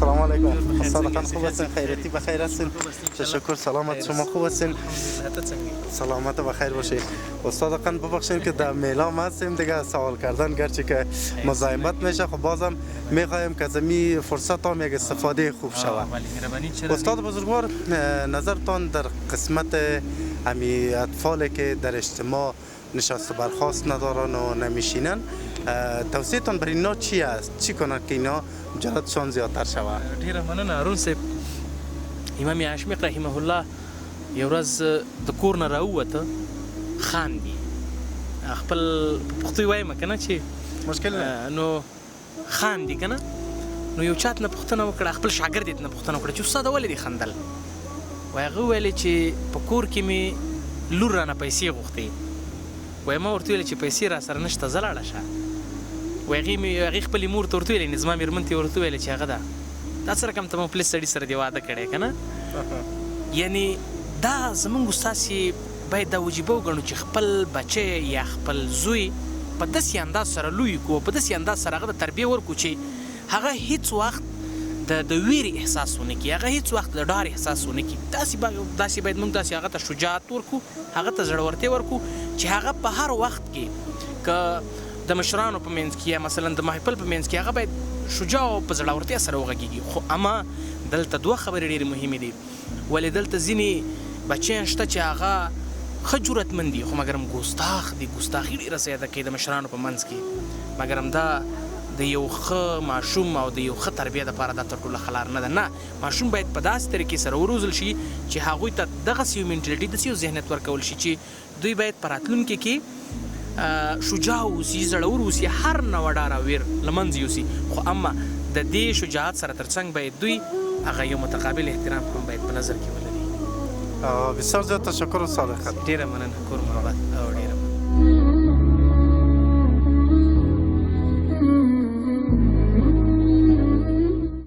سلام علیکم. استاد خان خوب هستین؟ خیرتی بخیر هستین؟ تشکر. سلامت شما خوب هستین؟ سلامت و بخیر باشید. استاد خان ببخشید که در میلام هستیم دیگه، سوال کردن گرچه که مزاحمت میشه، خب بازم میخوایم که زمین فرصت هم یک استفاده خوب شود. استاد بزرگوار، نظرتان در قسمت امی اطفالی که در اجتماع نشست و برخاست ندارن و نمیشینن، توصیه‌تان برای اینا چی است؟ چی کنند که اینا مجردشان زیادتر شود؟ ډیره مننه هارون صاحب. امام اشمیق رحمه الله یو ورځ د کور نه راووته، خاندي. خپل په پښتو وایم که نه چې مشکل نه، نو خاندي که نه. نو یو چا نه پوښتنه وکړه، خپل شاګرد یې نه پوښتنه وکړه چې استاده ولې دې خندل؟ وایي هغه وویلې چې په کور کې مې لور رانه پیسې غوښتې. وایي ما ورته ویلې چې پیسې را سره نشته، زه لاړه شه. وایي هغې خپلې مور ته ورته ویلې، زما مېرمن ته یې ورته ویلې چې هغه ده دا څه رقم ته مو پلیس سړي سره دې واده کړی که نه. یعنې دا زموږ استاسې باید دا وجیبه وګڼو چې خپل بچی یا خپل زوی په داسې انداز سره لوی کړو، په داسې انداز سره هغه ته تربیه ورکړو چې هغه هیڅ وخت د ویرې احساس ونه کړي، هغه هیڅ وخت د ډار احساس ونه کړي. داسې باید موږ داسې هغه ته شجاعت ورکړو، هغه ته زړورتیا ورکړو چې هغه په هر وخت کې که د مشرانو په منځ کې یا مثلا د محفل په منځ کې هغه باید شجاع او په زړورتیا سره وغږېږي. خو اما دلته دوه خبرې ډېرې مهمې دي. ولې دلته ځینې بچیان شته چې هغه ښه جرأتمند دي خو مګرم ګستاخ دي، ګستاخي ډېره زیاته کوي د مشرانو په منځ کې. مګرم دا د یو ښه ماشوم او د یو ښه تربیه دپاره دا تر ټولو ښه لار نه ده. نه، ماشوم باید په داسې طریقې سره وروزل شي چې هغوی ته دغسې یو منټلټي، داسې یو ذهنیت ورکول شي چې دوی باید په راتلونکي کې شجاع اوسي، زړور اوسي، هر نوع ډار او ویر له منځه یوسي. خو اما د دې شجاعت سره تر څنګ باید دوی هغه یو متقابل احترام هم باید په نظر کې ولري. بسیار زیاد تشکر استاد خان. ډېره مننه، کور مربت او ډېره